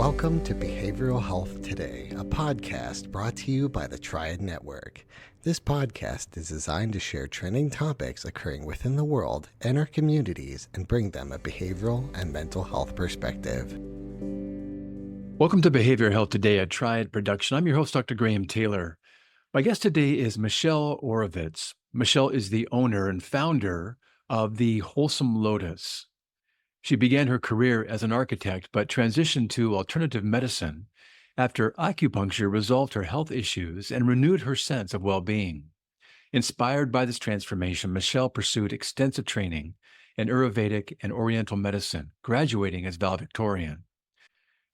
Welcome to Behavioral Health Today, a podcast brought to you by the Triad Network. This podcast is designed to share trending topics occurring within the world and our communities and bring them a behavioral and mental health perspective. Welcome to Behavioral Health Today, a Triad production. I'm your host, Dr. Graham Taylor. My guest today is Michelle Oravitz. Michelle is the owner and founder of the Wholesome Lotus. She began her career as an architect, but transitioned to alternative medicine after acupuncture resolved her health issues and renewed her sense of well-being. Inspired by this transformation, Michelle pursued extensive training in Ayurvedic and Oriental Medicine, graduating as valedictorian.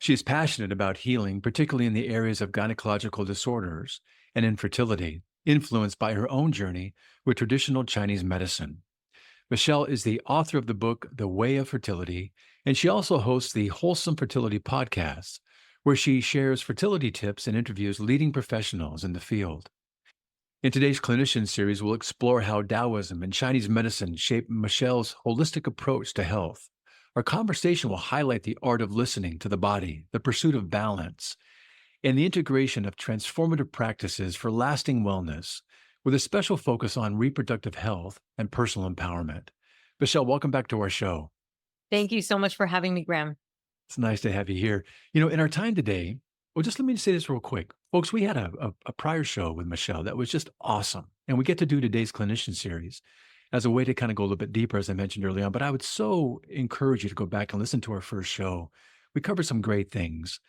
She is passionate about healing, particularly in the areas of gynecological disorders and infertility, influenced by her own journey with traditional Chinese medicine. Michelle is the author of the book, The Way of Fertility, and she also hosts the Wholesome Fertility Podcast, where she shares fertility tips and interviews leading professionals in the field. In today's Clinicians Series, we'll explore how Daoism and Chinese medicine shape Michelle's holistic approach to health. Our conversation will highlight the art of listening to the body, the pursuit of balance, and the integration of transformative practices for lasting wellness, with a special focus on reproductive health and personal empowerment. Michelle, welcome back to our show. Thank you so much for having me, Graham. It's nice to have you here. You know, in our time today, well, just let me say this real quick. Folks, we had a prior show with Michelle that was just awesome. And we get to do today's Clinician Series as a way to kind of go a little bit deeper, as I mentioned earlier on. But I would so encourage you to go back and listen to our first show. We covered some great things.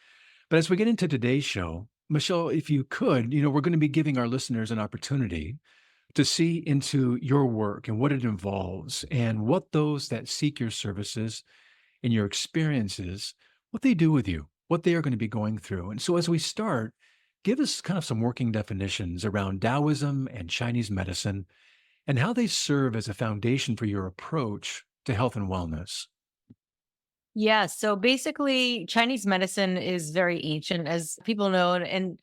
But as we get into today's show, Michelle, if you could, we're going to be giving our listeners an opportunity to see into your work and what it involves and what those that seek your services and your experiences, what they do with you, what they are going to be going through. And so as we start, give us kind of some working definitions around Daoism and Chinese medicine and how they serve as a foundation for your approach to health and wellness. Yeah, so basically, Chinese medicine is very ancient, as people know, and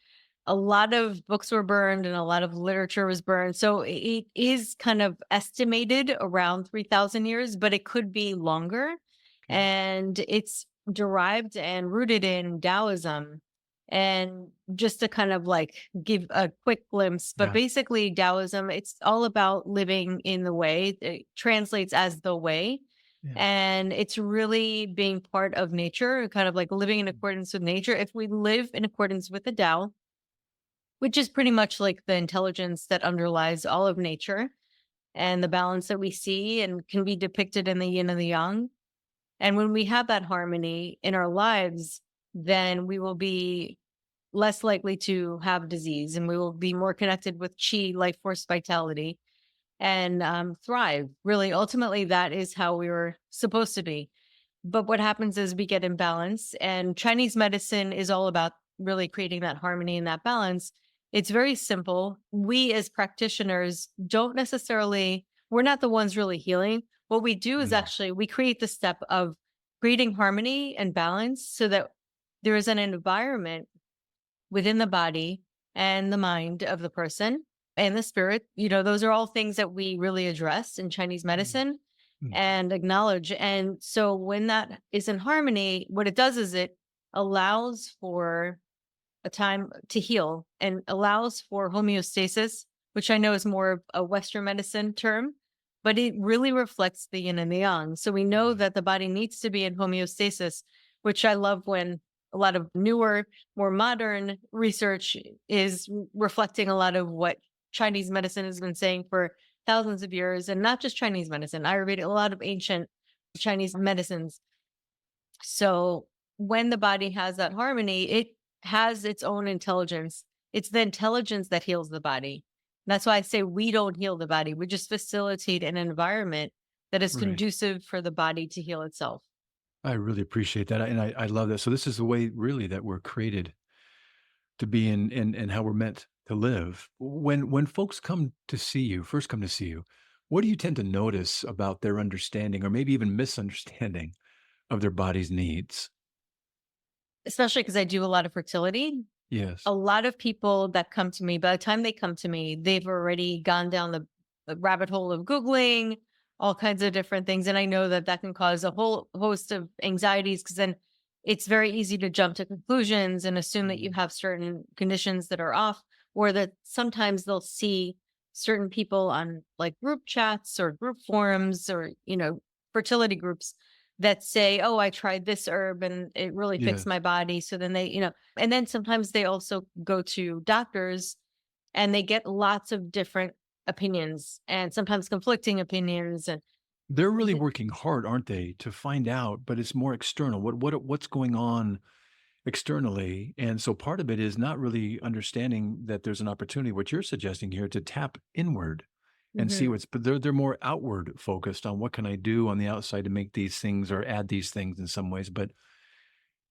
a lot of books were burned and a lot of literature was burned. So it is kind of estimated around 3,000 years, but it could be longer. And it's derived and rooted in Taoism. And just to kind of like give a quick glimpse, but basically Taoism, it's all about living in the way. It translates as the way. Yeah. And it's really being part of nature, kind of like living in accordance with nature. If we live in accordance with the Tao, which is pretty much like the intelligence that underlies all of nature and the balance that we see and can be depicted in the yin and the yang. And when we have that harmony in our lives, then we will be less likely to have disease and we will be more connected with chi, life force, vitality, and thrive. Really, ultimately, that is how we were supposed to be. But what happens is we get imbalance, and Chinese medicine is all about really creating that harmony and that balance. It's very simple. We as practitioners we're not the ones really healing. What we do is actually we create the step of creating harmony and balance so that there is an environment within the body and the mind of the person and the spirit. Those are all things that we really address in Chinese medicine and acknowledge. And so when that is in harmony, what it does is it allows for a time to heal and allows for homeostasis, which I know is more of a Western medicine term, but it really reflects the yin and the yang. So we know that the body needs to be in homeostasis, which I love when a lot of newer, more modern research is reflecting a lot of what Chinese medicine has been saying for thousands of years, and not just Chinese medicine, Ayurveda, a lot of ancient Chinese medicines. So when the body has that harmony, it has its own intelligence. It's the intelligence that heals the body. That's why I say we don't heal the body. We just facilitate an environment that is conducive for the body to heal itself. I really appreciate that. And I love that. So this is the way really that we're created to be in and how we're meant to live. When folks first come to see you, what do you tend to notice about their understanding or maybe even misunderstanding of their body's needs? Especially because I do a lot of fertility. Yes. A lot of people that come to me, by the time they come to me, they've already gone down the rabbit hole of Googling all kinds of different things. And I know that can cause a whole host of anxieties because then it's very easy to jump to conclusions and assume that you have certain conditions that are off, or that sometimes they'll see certain people on like group chats or group forums or, fertility groups that say, oh, I tried this herb and it really fixed Yes. my body. So then and then sometimes they also go to doctors and they get lots of different opinions and sometimes conflicting opinions. And They're really th- working hard, aren't they, to find out, but it's more external. What's going on externally? And so part of it is not really understanding that there's an opportunity, what you're suggesting here, to tap inward and see Mhm. what's, but they're more outward focused on what can I do on the outside to make these things or add these things in some ways. But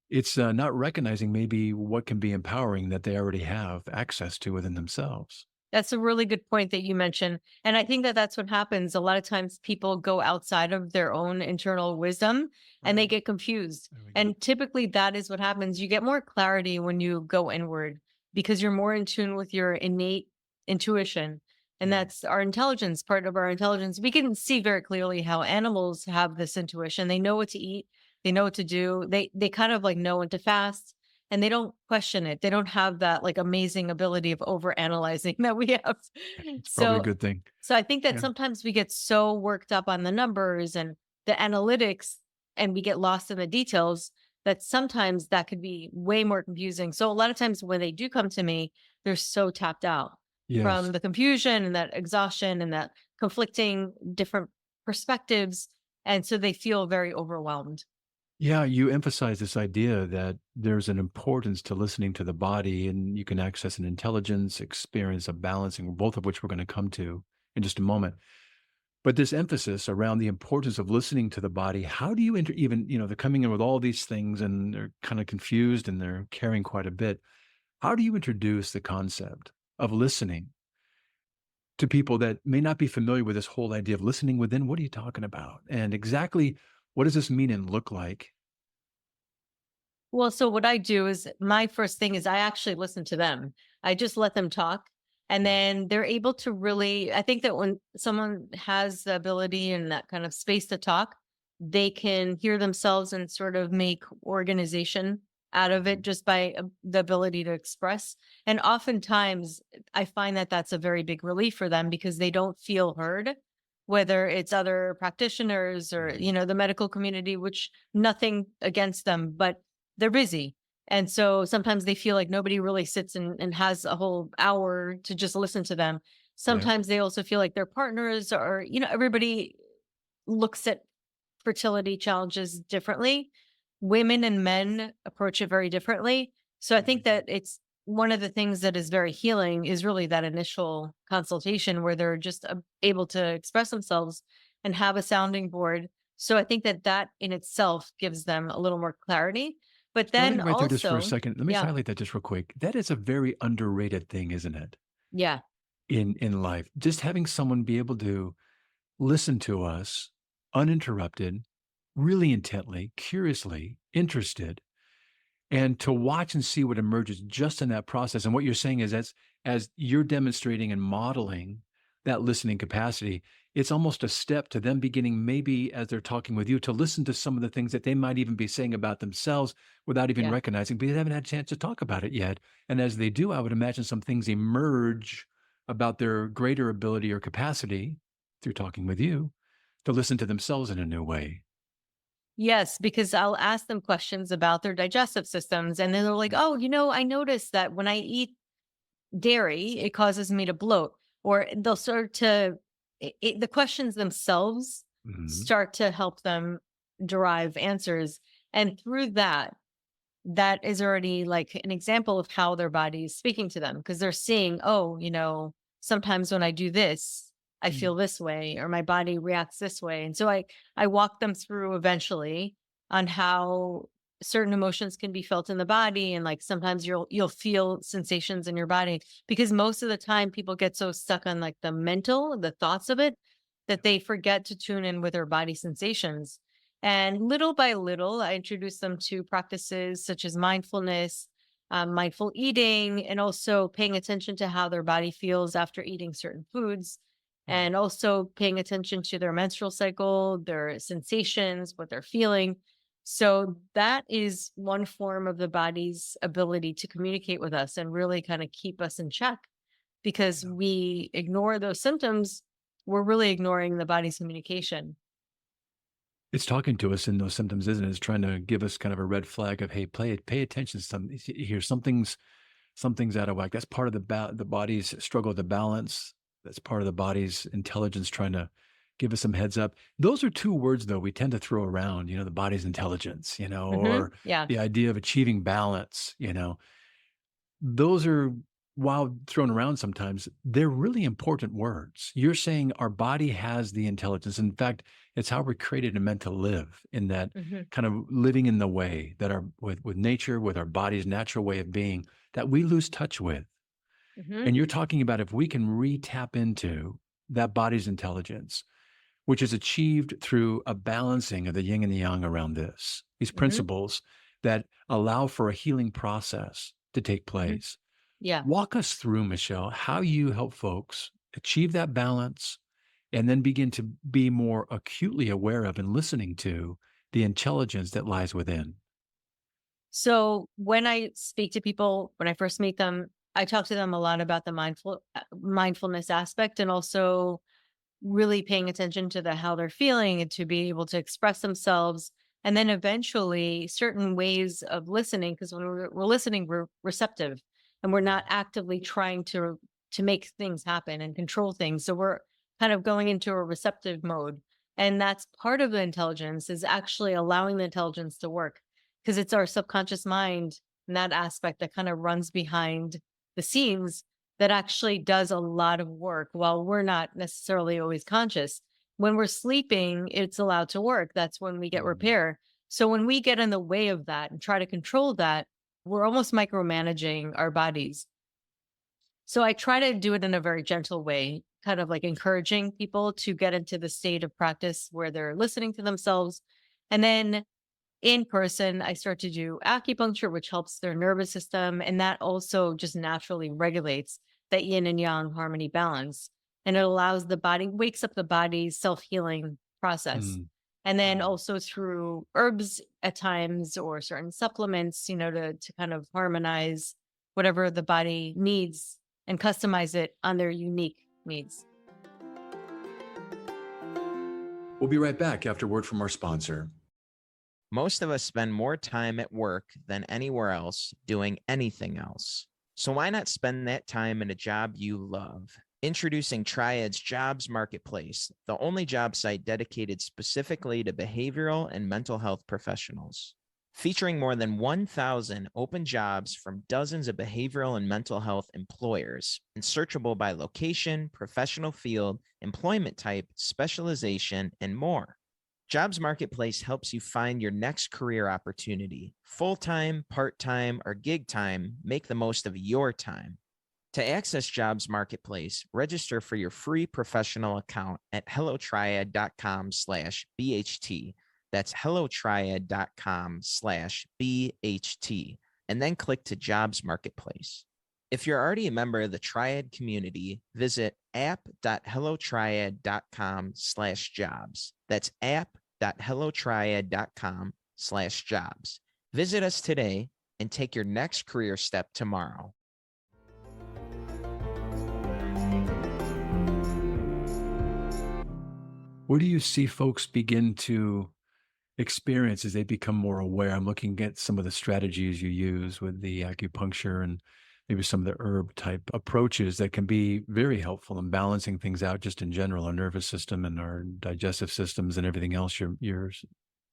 it's not recognizing maybe what can be empowering that they already have access to within themselves. That's a really good point that you mentioned. And I think that that's what happens. A lot of times people go outside of their own internal wisdom and they Right. get confused. There we go. And typically that is what happens. You get more clarity when you go inward because you're more in tune with your innate intuition. And Yeah. that's our intelligence, part of our intelligence. We can see very clearly how animals have this intuition. They know what to eat, they know what to do. They kind of like know when to fast and they don't question it. They don't have that like amazing ability of over analyzing that we have. It's probably a So good thing. so I think that Yeah. sometimes we get so worked up on the numbers and the analytics and we get lost in the details that sometimes that could be way more confusing. So a lot of times when they do come to me, they're so tapped out Yes. from the confusion and that exhaustion and that conflicting different perspectives. And so they feel very overwhelmed. Yeah, you emphasize this idea that there's an importance to listening to the body, and you can access an intelligence, experience, a balancing, both of which we're going to come to in just a moment. But this emphasis around the importance of listening to the body, how do you even, they're coming in with all these things and they're kind of confused and they're carrying quite a bit. How do you introduce the concept of listening to people that may not be familiar with this whole idea of listening within? What are you talking about? And exactly what does this mean and look like? Well, so what I do is my first thing is I actually listen to them. I just let them talk. And Yeah. then they're able to really, I think that when someone has the ability and that kind of space to talk, they can hear themselves and sort of make organization out of it Mhm. just by the ability to express. And oftentimes I find that that's a very big relief for them because they don't feel heard, whether it's other practitioners or, Right. the medical community, which nothing against them, but they're busy. And so sometimes they feel like nobody really sits and has a whole hour to just listen to them. Yeah. Sometimes they also feel like their partners or, everybody looks at fertility challenges differently. Women and men approach it very differently. So I think Right. that it's one of the things that is very healing is really that initial consultation where they're just able to express themselves and have a sounding board. So I think that that in itself gives them a little more clarity. But Starting then right there just for a also, second, let me yeah, highlight that just real quick. That is a very underrated thing, isn't it? yeah, In life. Just having someone be able to listen to us uninterrupted, really intently, curiously, interested, and to watch and see what emerges just in that process. And what you're saying is as you're demonstrating and modeling that listening capacity, it's almost a step to them beginning, maybe as they're talking with you, to listen to some of the things that they might even be saying about themselves without even yeah. recognizing, because they haven't had a chance to talk about it yet. And as they do, I would imagine some things emerge about their greater ability or capacity through talking with you to listen to themselves in a new way. Yes, because I'll ask them questions about their digestive systems. And then they're like, oh, I noticed that when I eat dairy, it causes me to bloat. Or they'll start to, the questions themselves Mhm. start to help them derive answers. And through that, that is already like an example of how their body is speaking to them because they're seeing, oh, sometimes when I do this, I Mm. feel this way or my body reacts this way. And so I walk them through eventually on how certain emotions can be felt in the body and like sometimes you'll feel sensations in your body because most of the time people get so stuck on like the thoughts of it that they forget to tune in with their body sensations. And little by little, I introduce them to practices such as mindfulness, mindful eating, and also paying attention to how their body feels after eating certain foods, Right. and also paying attention to their menstrual cycle, their sensations, what they're feeling. So that is one form of the body's ability to communicate with us and really kind of keep us in check. Because Yeah. we ignore those symptoms, we're really ignoring the body's communication. It's talking to us in those symptoms, isn't it? It's trying to give us kind of a red flag of, hey, pay attention to something here. Something's out of whack. That's part of the body's struggle to balance. That's part of the body's intelligence trying to give us some heads up. Those are two words, though, we tend to throw around, the body's intelligence, or Yeah. the idea of achieving balance, those are, while thrown around sometimes, they're really important words. You're saying our body has the intelligence. In fact, it's how we're created and meant to live, in that hmm kind of living in the way that with nature, with our body's natural way of being, that we lose touch with. hmm And you're talking about if we can re-tap into that body's intelligence, which is achieved through a balancing of the yin and the yang around these hmm principles that allow for a healing process to take hmm place. Yeah. Walk us through, Michelle, how you help folks achieve that balance and then begin to be more acutely aware of and listening to the intelligence that lies within. So when I speak to people, when I first meet them, I talk to them a lot about the mindfulness aspect, and also really paying attention to how they're feeling and to be able to express themselves. And then eventually certain ways of listening, because when we're listening, we're receptive and we're not actively trying to make things happen and control things. So we're kind of going into a receptive mode. And that's part of the intelligence, is actually allowing the intelligence to work, because it's our subconscious mind and that aspect that kind of runs behind the scenes, that actually does a lot of work while we're not necessarily always conscious. When we're sleeping, it's allowed to work. That's when we get Mm. repair. So when we get in the way of that and try to control that, we're almost micromanaging our bodies. So I try to do it in a very gentle way, kind of like encouraging people to get into the state of practice where they're listening to themselves. And then in person, I start to do acupuncture, which helps their nervous system. And that also just naturally regulates the yin and yang harmony balance. And it allows the body, wakes up the body's self healing process. Mm. And then Mm. also through herbs at times, or certain supplements, to kind of harmonize whatever the body needs and customize it on their unique needs. We'll be right back after word from our sponsor. Most of us spend more time at work than anywhere else doing anything else. So why not spend that time in a job you love? Introducing Triad's Jobs Marketplace, the only job site dedicated specifically to behavioral and mental health professionals. Featuring more than 1,000 open jobs from dozens of behavioral and mental health employers, and searchable by location, professional field, employment type, specialization, and more. Jobs Marketplace helps you find your next career opportunity. Full-time, part-time, or gig time, make the most of your time. To access Jobs Marketplace, register for your free professional account at hellotriad.com/BHT. That's hellotriad.com/BHT, and then click to Jobs Marketplace. If you're already a member of the Triad community, visit app.hellotriad.com/jobs. That's app.hellotriad.com/jobs. Visit us today and take your next career step tomorrow. What do you see folks begin to experience as they become more aware? I'm looking at some of the strategies you use with the acupuncture and maybe some of the herb type approaches that can be very helpful in balancing things out just in general, our nervous system and our digestive systems and everything else you're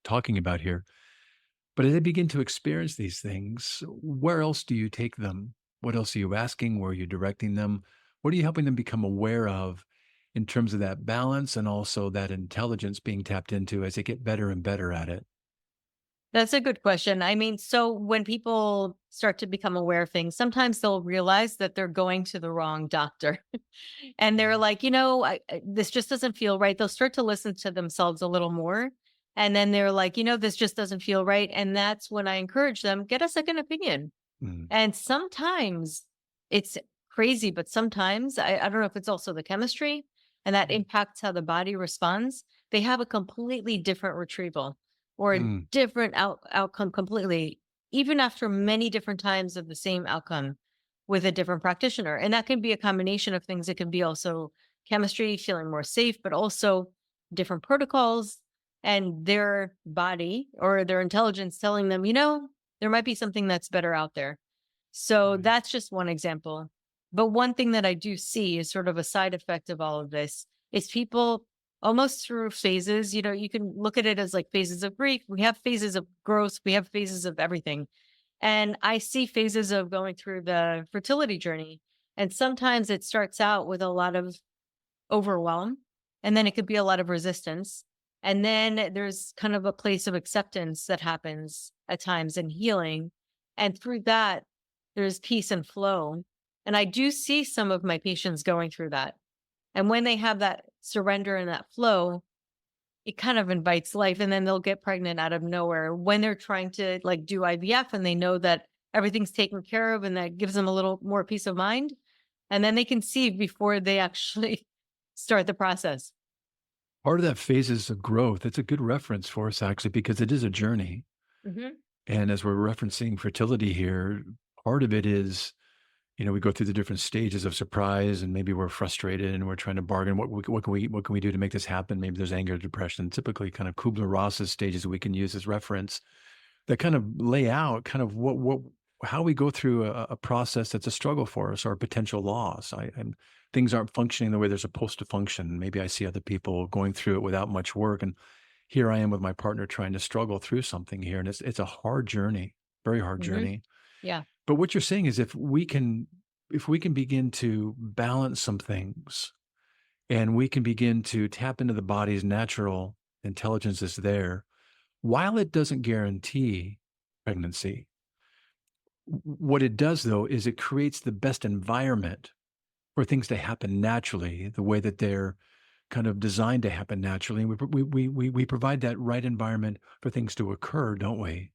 talking about here. But as they begin to experience these things, where else do you take them? What else are you asking? Where are you directing them? What are you helping them become aware of in terms of that balance and also that intelligence being tapped into as they get better and better at it? That's a good question. I mean, so when people start to become aware of things, sometimes they'll realize that they're going to the wrong doctor. And they're like, this just doesn't feel right. They'll start to listen to themselves a little more. And then they're like, this just doesn't feel right. And that's when I encourage them, get a second opinion. Mm. And sometimes it's crazy, but sometimes I don't know if it's also the chemistry and that impacts how the body responds. They have a completely different retrieval. or a Mm. different outcome completely, even after many different times of the same outcome with a different practitioner. And that can be a combination of things. It can be also chemistry, feeling more safe, but also different protocols and their body or their intelligence telling them, there might be something that's better out there. So Right. that's just one example. But one thing that I do see is sort of a side effect of all of this is people almost through phases, you can look at it as like phases of grief. We have phases of growth, we have phases of everything. And I see phases of going through the fertility journey. And sometimes it starts out with a lot of overwhelm, and then it could be a lot of resistance. And then there's kind of a place of acceptance that happens at times and healing. And through that, there's peace and flow. And I do see some of my patients going through that. And when they have that surrender and that flow, it kind of invites life. And then they'll get pregnant out of nowhere when they're trying to like do IVF and they know that everything's taken care of and that gives them a little more peace of mind. And then they conceive before they actually start the process. Part of that phases of growth. It's a good reference for us, actually, because it is a journey. Hmm. And as we're referencing fertility here, part of it is, we go through the different stages of surprise, and maybe we're frustrated and we're trying to bargain. What can we do to make this happen? Maybe there's anger, depression, typically kind of Kubler-Ross's stages that we can use as reference that kind of lay out kind of how we go through a process that's a struggle for us or a potential loss. And things aren't functioning the way they're supposed to function. Maybe I see other people going through it without much work, and here I am with my partner trying to struggle through something here, and it's a hard journey, very hard Hmm. journey. Yeah. But what you're saying is if we can begin to balance some things, and we can begin to tap into the body's natural intelligence is there, while it doesn't guarantee pregnancy, what it does though is it creates the best environment for things to happen naturally, the way that they're kind of designed to happen naturally. And we provide that right environment for things to occur, don't we?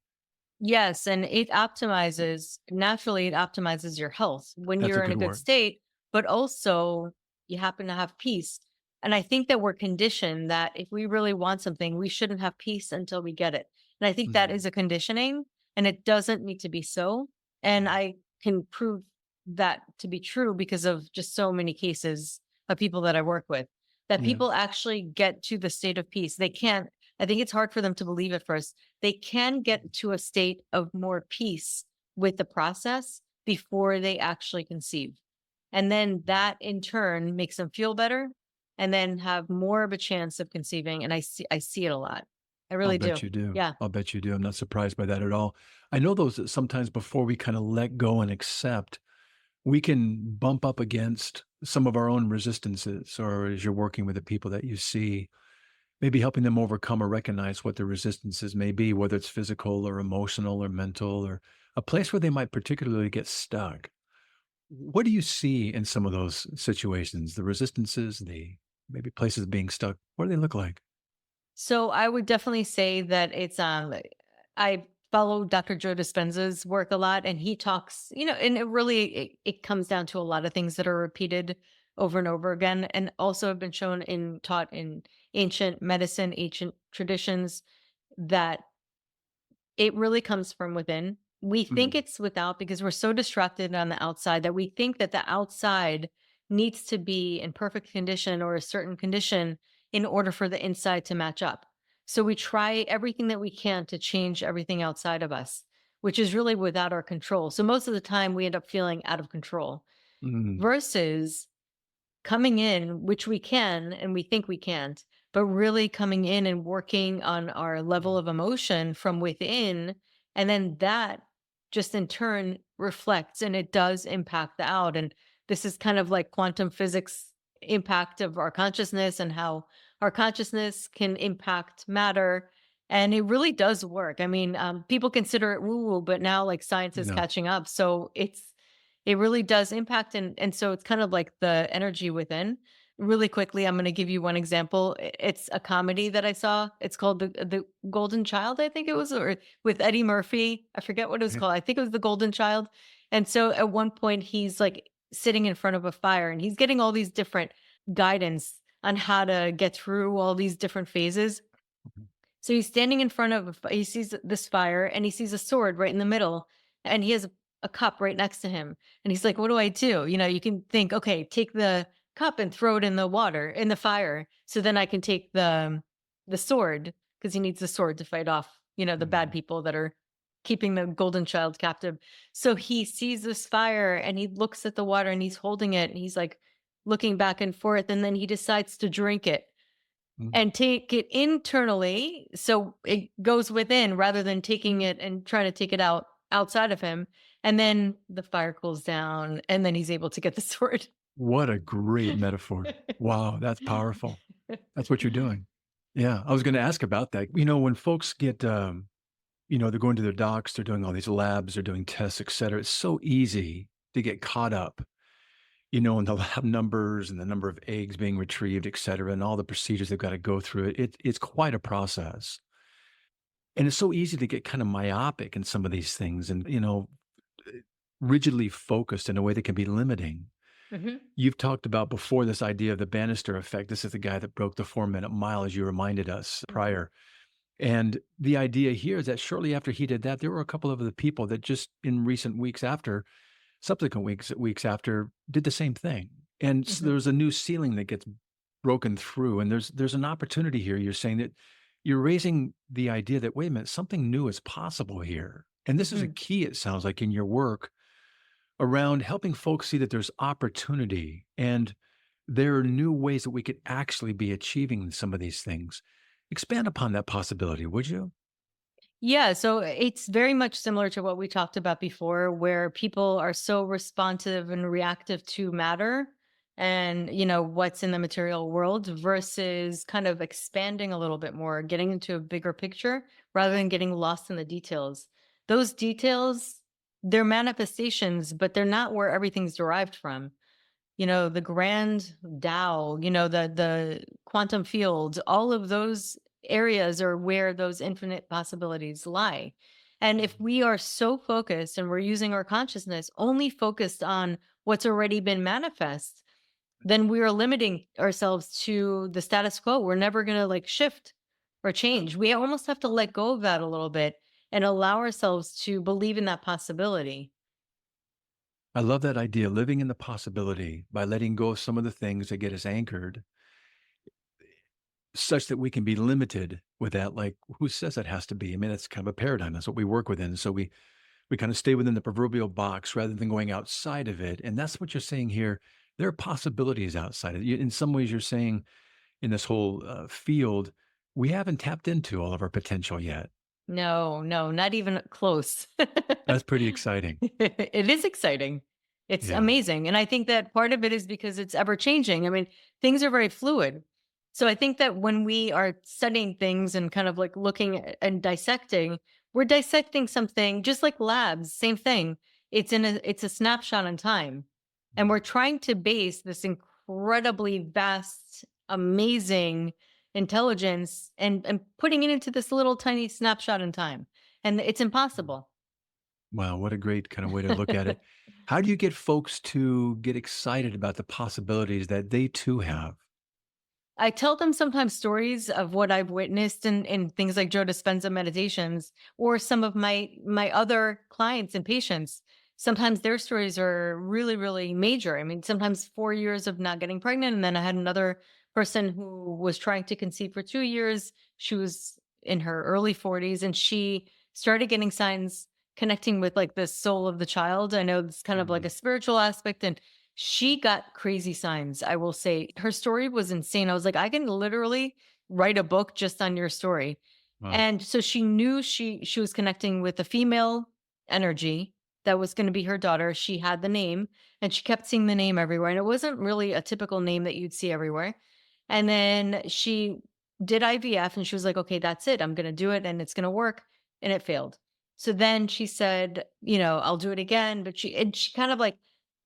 Yes. And naturally, it optimizes your health when That's a you're in a good good word. state, but also you happen to have peace. And I think that we're conditioned that if we really want something, we shouldn't have peace until we get it. And I think that Mhm. is a conditioning and it doesn't need to be so. And I can prove that to be true because of just so many cases of people that I work with, that Yeah. people actually get to the state of peace. They can't, I think it's hard for them to believe at first. They can get to a state of more peace with the process before they actually conceive. And then that in turn makes them feel better and then have more of a chance of conceiving. And I see it a lot. I I'll really bet do. you do. Yeah. I'll bet you do. I'm not surprised by that at all. I know those that sometimes before we kind of let go and accept, we can bump up against some of our own resistances, or as you're working with the people that you see, maybe helping them overcome or recognize what the resistances may be, whether it's physical or emotional or mental, or a place where they might particularly get stuck. What do you see in some of those situations? The resistances, the maybe places being stuck. What do they look like? So I would definitely say that I follow Dr. Joe Dispenza's work a lot and he talks, and it comes down to a lot of things that are repeated over and over again and also have been taught in ancient medicine, ancient traditions that it really comes from within. We think Mm, it's without because we're so distracted on the outside that we think that the outside needs to be in perfect condition or a certain condition in order for the inside to match up. So we try everything that we can to change everything outside of us, which is really without our control. So most of the time we end up feeling out of control mm, versus coming in, which we can and we think we can't, but really coming in and working on our level of emotion from within. And then that just in turn reflects and it does impact the out. And this is kind of like quantum physics impact of our consciousness and how our consciousness can impact matter. And it really does work. I mean, people consider it woo woo, but now like science is no, catching up. So it really does impact, and so it's kind of like the energy within. Really quickly, I'm gonna give you one example. It's a comedy that I saw. It's called The Golden Child, I think it was, or with Eddie Murphy. I forget what it was yeah, called. I think it was The Golden Child. And so at one point, he's like sitting in front of a fire and he's getting all these different guidance on how to get through all these different phases. So he's standing in front of, he sees this fire and he sees a sword right in the middle and he has a cup right next to him. And he's like, what do I do? You can think, okay, take the cup and throw it in the water, in the fire. So then I can take the sword because he needs the sword to fight off, the bad people that are keeping the golden child captive. So he sees this fire and he looks at the water and he's holding it and he's like looking back and forth. And then he decides to drink it Mm. and take it internally. So it goes within rather than taking it and trying to take it outside of him. And then the fire cools down and then he's able to get the sword. What a great metaphor. Wow, that's powerful. That's what you're doing. Yeah, I was going to ask about that. When folks get, they're going to their docs, they're doing all these labs, they're doing tests, et cetera. It's so easy to get caught up, in the lab numbers and the number of eggs being retrieved, et cetera, and all the procedures they've got to go through. It's quite a process. And it's so easy to get kind of myopic in some of these things and, rigidly focused in a way that can be limiting. hmm You've talked about before this idea of the Bannister effect. This is the guy that broke the 4-minute mile, as you reminded us prior. And the idea here is that shortly after he did that, there were a couple of other people that just in recent weeks after, subsequent weeks after, did the same thing. And so hmm there's a new ceiling that gets broken through. And there's an opportunity here. You're saying that you're raising the idea that, wait a minute, something new is possible here. And this is a hmm key, it sounds like, in your work around helping folks see that there's opportunity and there are new ways that we could actually be achieving some of these things. Expand upon that possibility, would you? Yeah, so it's very much similar to what we talked about before, where people are so responsive and reactive to matter and, what's in the material world versus kind of expanding a little bit more, getting into a bigger picture rather than getting lost in the details. Those details, they're manifestations, but they're not where everything's derived from. The grand Tao, the quantum fields, all of those areas are where those infinite possibilities lie. And if we are so focused and we're using our consciousness only focused on what's already been manifest, then we are limiting ourselves to the status quo. We're never going to like shift or change. We almost have to let go of that a little bit and allow ourselves to believe in that possibility. I love that idea, living in the possibility by letting go of some of the things that get us anchored such that we can be limited with that. Like, who says that has to be? I mean, it's kind of a paradigm. That's what we work within. So we kind of stay within the proverbial box rather than going outside of it. And that's what you're saying here. There are possibilities outside of it. In some ways, you're saying in this whole field, we haven't tapped into all of our potential yet. No, no, not even close. That's pretty exciting. It is exciting. It's Yeah. amazing. And I think that part of it is because it's ever changing. I mean, things are very fluid. So I think that when we are studying things and kind of like looking and dissecting, we're dissecting something just like labs, same thing. It's a snapshot in time. And we're trying to base this incredibly vast, amazing intelligence and putting it into this little tiny snapshot in time. And it's impossible. Wow, what a great kind of way to look at it. How do you get folks to get excited about the possibilities that they too have? I tell them sometimes stories of what I've witnessed in things like Joe Dispenza meditations or some of my other clients and patients. Sometimes their stories are really, really major. I mean, sometimes 4 years of not getting pregnant. And then I had another person who was trying to conceive for 2 years. She was in her early 40s and she started getting signs connecting with like the soul of the child. I know it's kind of like Mhm. a spiritual aspect. And she got crazy signs, I will say. Her story was insane. I was like, I can literally write a book just on your story. Wow. And so she knew she was connecting with a female energy that was going to be her daughter. She had the name and she kept seeing the name everywhere. And it wasn't really a typical name that you'd see everywhere. And then she did IVF and she was like, okay, that's it. I'm going to do it and it's going to work. And it failed. So then she said, I'll do it again. But she kind of like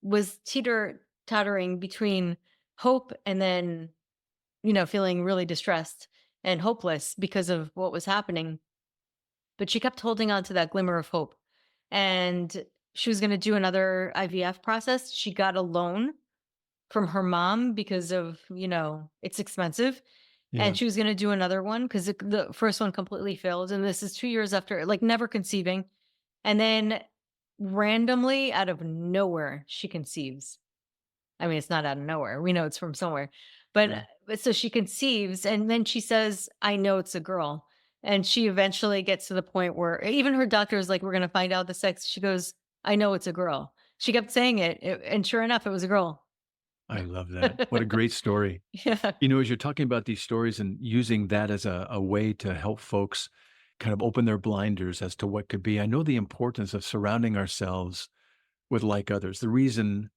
was teeter-tottering between hope and then, feeling really distressed and hopeless because of what was happening. But she kept holding on to that glimmer of hope. And she was going to do another IVF process. She got a loan from her mom because of, it's expensive. Yeah. And she was going to do another one because the first one completely failed. And this is 2 years after, like, never conceiving. And then randomly out of nowhere, she conceives. I mean, it's not out of nowhere. We know it's from somewhere. But, Yeah. but so she conceives and then she says, I know it's a girl. And she eventually gets to the point where even her doctor is like, we're going to find out the sex. She goes, I know it's a girl. She kept saying and sure enough, it was a girl. I love that. What a great story. Yeah. As you're talking about these stories and using that as a way to help folks kind of open their blinders as to what could be, I know the importance of surrounding ourselves with like others. The reason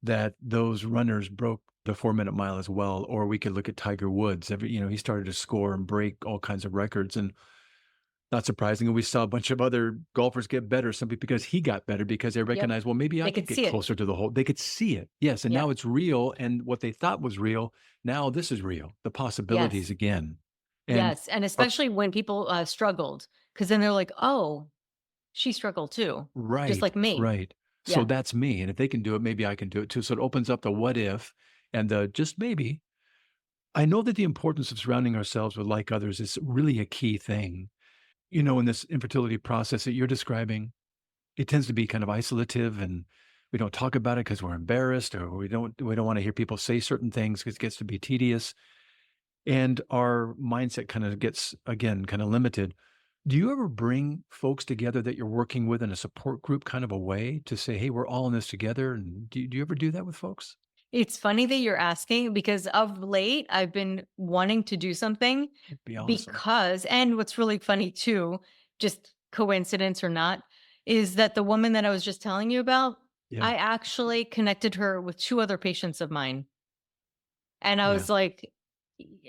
that those runners broke the 4-minute mile as well, or we could look at Tiger Woods. He started to score and break all kinds of records, and not surprisingly, we saw a bunch of other golfers get better simply because he got better because they Yep. recognized, well, maybe I They could could see get it. closer to the hole. They could see it. Yes. And Yeah. now it's real. And what they thought was real, now this is real. The possibilities Yes. again. And Yes. And especially when people struggled, because then they're like, oh, she struggled too, just right, like me. right. So Yeah. that's me. And if they can do it, maybe I can do it too. So it opens up the what if and the just maybe. I know that the importance of surrounding ourselves with like others is really a key thing. In this infertility process that you're describing, it tends to be kind of isolative and we don't talk about it because we're embarrassed or we don't want to hear people say certain things because it gets to be tedious. And our mindset kind of gets, again, kind of limited. Do you ever bring folks together that you're working with in a support group kind of a way to say, hey, we're all in this together? And do you ever do that with folks? It's funny that you're asking because of late, I've been wanting to do something It'd be awesome. and what's really funny too, just coincidence or not, is that the woman that I was just telling you about, Yeah. I actually connected her with 2 other patients of mine. And I Yeah. was like,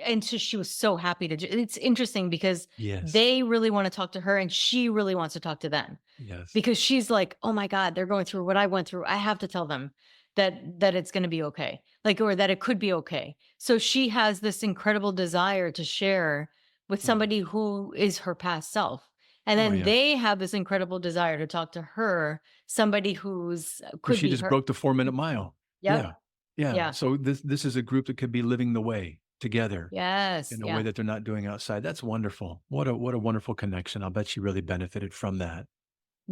and so she was so happy it's interesting because Yes. they really want to talk to her and she really wants to talk to them Yes. because she's like, oh my God, they're going through what I went through. I have to tell them that it's going to be okay. Like, or that it could be okay. So she has this incredible desire to share with Mm. somebody who is her past self. And Oh, then yeah. they have this incredible desire to talk to her, somebody who's 'Cause could she be just her. broke the 4-minute mile. Yep. Yeah. Yeah. Yeah. So this is a group that could be living the way together Yes. in a way Yeah. that they're not doing outside. That's wonderful. What a wonderful connection. I'll bet she really benefited from that.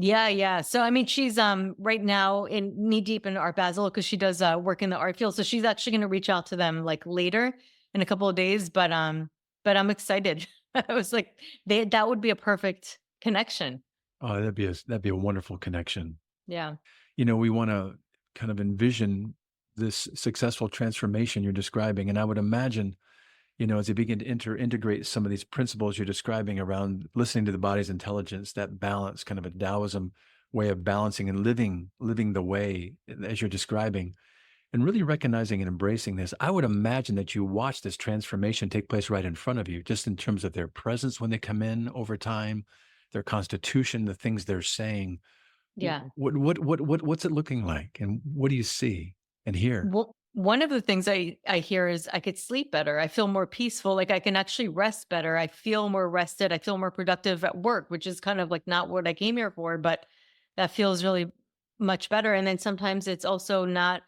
Yeah, yeah. So I mean, she's right now in knee deep in Art Basel because she does work in the art field. So she's actually going to reach out to them like later in a couple of days. But I'm excited. I was like, that would be a perfect connection. Oh, that'd be a wonderful connection. Yeah. We want to kind of envision this successful transformation you're describing. And I would imagine, as you begin to integrate some of these principles you're describing around listening to the body's intelligence, that balance, kind of a Daoism way of balancing and living the way as you're describing, and really recognizing and embracing this, I would imagine that you watch this transformation take place right in front of you, just in terms of their presence when they come in over time, their constitution, the things they're saying. Yeah. What's it looking like, and what do you see and hear? Well, one of the things I hear is I could sleep better. I feel more peaceful. Like I can actually rest better. I feel more rested. I feel more productive at work, which is kind of like not what I came here for, but that feels really much better. And then sometimes it's also not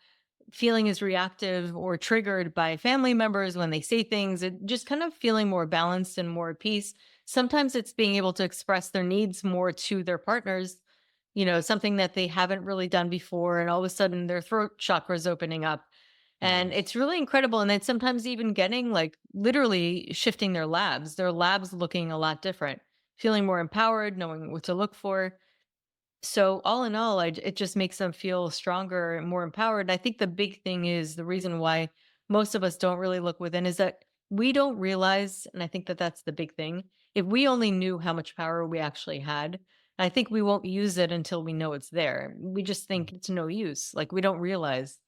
feeling as reactive or triggered by family members when they say things. It just kind of feeling more balanced and more at peace. Sometimes it's being able to express their needs more to their partners, something that they haven't really done before. And all of a sudden their throat chakra is opening up. And Yes. it's really incredible. And then sometimes even getting like literally shifting their labs looking a lot different, feeling more empowered, knowing what to look for. So all in all, it just makes them feel stronger and more empowered. I think the big thing is the reason why most of us don't really look within is that we don't realize, and I think that that's the big thing. If we only knew how much power we actually had, I think we won't use it until we know it's there. We just think it's no use. Like we don't realize.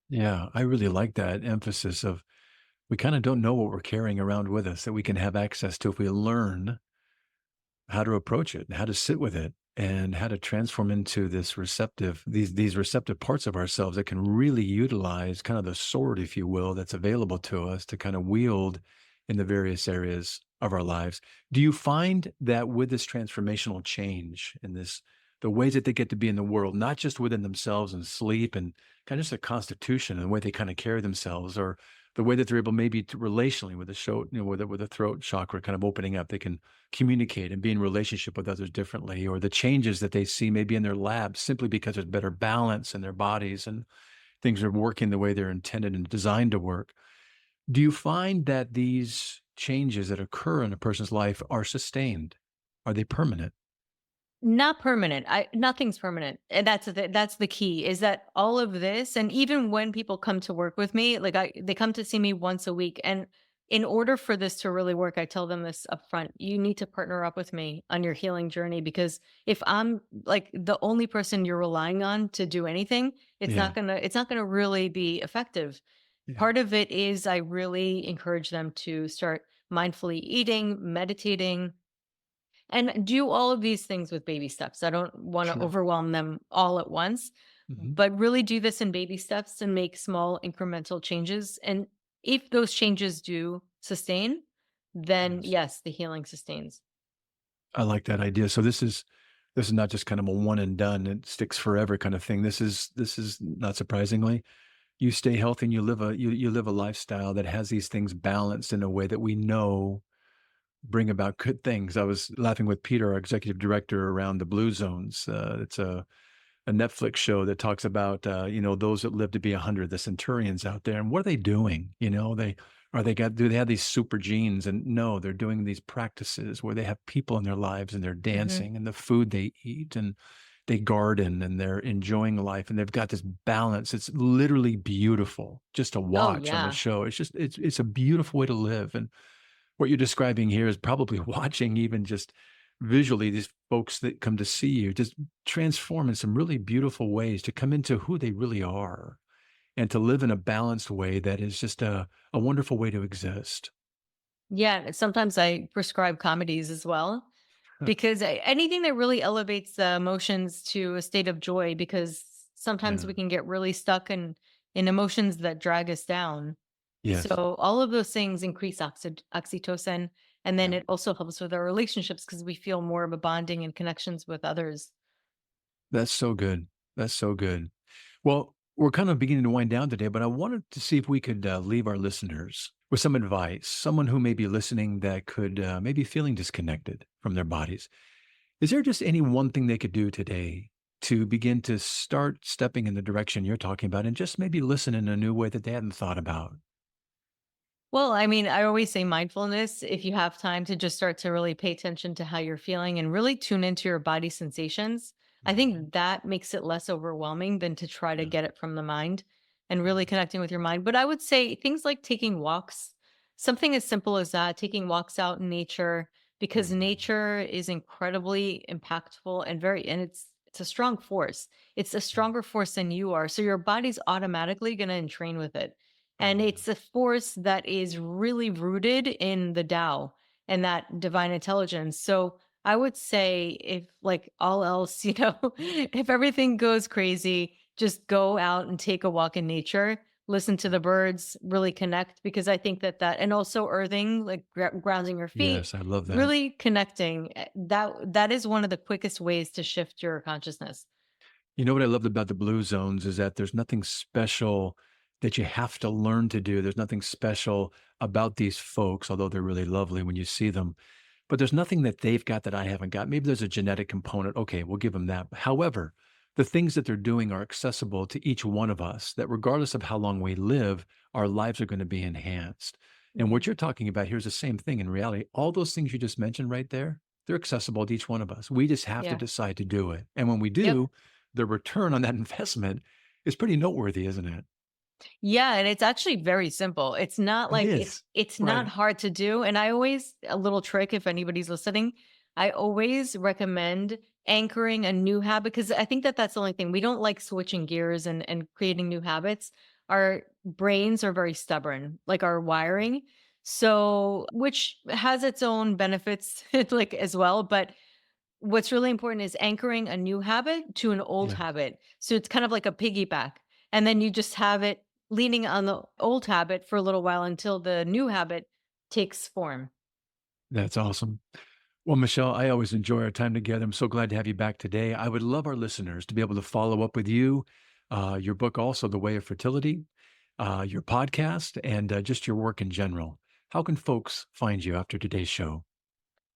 Yeah, I really like that emphasis of we kind of don't know what we're carrying around with us that we can have access to if we learn how to approach it, and how to sit with it, and how to transform into these receptive parts of ourselves that can really utilize kind of the sword, if you will, that's available to us to kind of wield in the various areas of our lives. Do you find that with this transformational change and the ways that they get to be in the world, not just within themselves and sleep and kind of just a constitution and the way they kind of carry themselves, or the way that they're able maybe to relationally with the show, with the throat chakra kind of opening up, they can communicate and be in relationship with others differently, or the changes that they see maybe in their labs simply because there's better balance in their bodies and things are working the way they're intended and designed to work. Do you find that these changes that occur in a person's life are sustained? Are they permanent? Not permanent. Nothing's permanent. And that's the key, is that all of this, and even when people come to work with me, like they come to see me once a week, and in order for this to really work, I tell them this up front. You need to partner up with me on your healing journey, because if I'm like the only person you're relying on to do anything, Yeah. it's not going to really be effective. Yeah. Part of it is I really encourage them to start mindfully eating, meditating, and do all of these things with baby steps. I don't want to Sure. overwhelm them all at once, Hmm. but really do this in baby steps and make small incremental changes. And if those changes do sustain, then Yes. yes, the healing sustains. I like that idea. So this is not just kind of a one and done, it sticks forever kind of thing. This is not surprisingly, you stay healthy and you live a lifestyle that has these things balanced in a way that we know bring about good things. I was laughing with Peter, our executive director, around the Blue Zones. It's a Netflix show that talks about those that live to be 100, the centurions out there, and what are they doing? Do they have these super genes? And no, they're doing these practices where they have people in their lives and they're Hmm. dancing and the food they eat and they garden and they're enjoying life and they've got this balance. It's literally beautiful just to Oh watch on the yeah. show. It's a beautiful way to live. And what you're describing here is probably watching even just visually these folks that come to see you just transform in some really beautiful ways to come into who they really are and to live in a balanced way that is just a wonderful way to exist. Yeah. And sometimes I prescribe comedies as well, because anything that really elevates the emotions to a state of joy, because sometimes Yeah. we can get really stuck in emotions that drag us down. Yes. So all of those things increase oxytocin, and then Yeah. it also helps with our relationships because we feel more of a bonding and connections with others. That's so good. That's so good. Well, we're kind of beginning to wind down today, but I wanted to see if we could leave our listeners with some advice. Someone who may be listening that could maybe feeling disconnected from their bodies. Is there just any one thing they could do today to begin to start stepping in the direction you're talking about and just maybe listen in a new way that they hadn't thought about? Well, I mean, I always say mindfulness, if you have time to just start to really pay attention to how you're feeling and really tune into your body sensations, I Mhm. think that makes it less overwhelming than to try to Yeah. get it from the mind and really connecting with your mind. But I would say things like taking walks, something as simple as that, taking walks out in nature, because Mhm. nature is incredibly impactful and it's a strong force. It's a stronger force than you are. So your body's automatically going to entrain with it. And Mhm. it's a force that is really rooted in the Tao and that divine intelligence. So I would say, if like all else, if everything goes crazy, just go out and take a walk in nature, listen to the birds, really connect, because I think and also earthing, like grounding your feet, Yes, I love that. really connecting. That is one of the quickest ways to shift your consciousness. You know what I loved about the blue zones is that there's nothing special that you have to learn to do. There's nothing special about these folks, although they're really lovely when you see them. But there's nothing that they've got that I haven't got. Maybe there's a genetic component. Okay, we'll give them that. However, the things that they're doing are accessible to each one of us, that regardless of how long we live, our lives are going to be enhanced. And what Mhm. you're talking about here is the same thing in reality. All those things you just mentioned right there, they're accessible to each one of us. We just have to Yeah. decide to do it. And when we Yep. do, the return on that investment is pretty noteworthy, isn't it? Yeah, and it's actually very simple. It's not It like is. it's not Right. hard to do. And I always, a little trick if anybody's listening, I always recommend anchoring a new habit, because I think that that's the only thing. We don't like switching gears and creating new habits. Our brains are very stubborn, like our wiring. So, which has its own benefits like as well, but what's really important is anchoring a new habit to an old Yeah. habit. So it's kind of like a piggyback. And then you just have it leaning on the old habit for a little while until the new habit takes form. That's awesome. Well, Michelle, I always enjoy our time together. I'm so glad to have you back today. I would love our listeners to be able to follow up with you. your book also, The Way of Fertility, your podcast, and just your work in general. How can folks find you after today's show?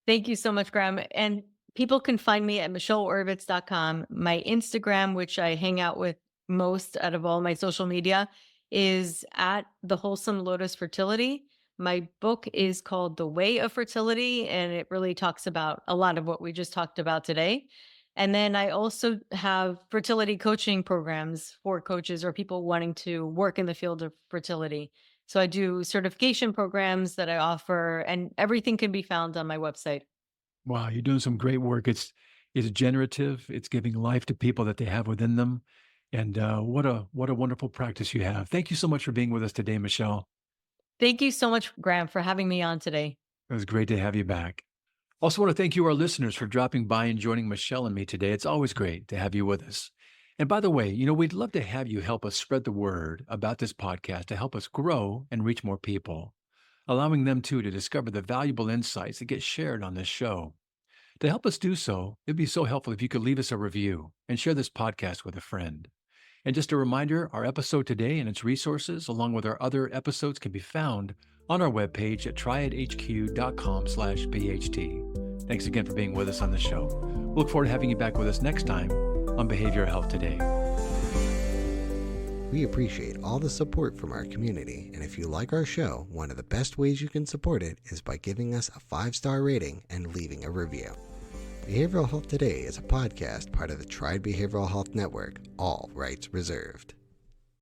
Thank you so much, Graham. And people can find me at michelleoravitz.com. My Instagram, which I hang out with most out of all my social media, is at the Wholesome Lotus Fertility. My book is called The Way of Fertility, and it really talks about a lot of what we just talked about today. And then I also have fertility coaching programs for coaches or people wanting to work in the field of fertility. So I do certification programs that I offer, and everything can be found on my website. Wow, you're doing some great work. It's generative. It's giving life to people that they have within them. And what a wonderful practice you have. Thank you so much for being with us today, Michelle. Thank you so much, Graham, for having me on today. It was great to have you back. Also want to thank you, our listeners, for dropping by and joining Michelle and me today. It's always great to have you with us. And by the way, we'd love to have you help us spread the word about this podcast to help us grow and reach more people, allowing them too to discover the valuable insights that get shared on this show. To help us do so, it'd be so helpful if you could leave us a review and share this podcast with a friend. And just a reminder, our episode today and its resources, along with our other episodes, can be found on our webpage at triadhq.com/BHT. Thanks again for being with us on the show. We look forward to having you back with us next time on Behavioral Health Today. We appreciate all the support from our community, and if you like our show, one of the best ways you can support it is by giving us a 5-star rating and leaving a review. Behavioral Health Today is a podcast part of the Triad Behavioral Health Network, all rights reserved.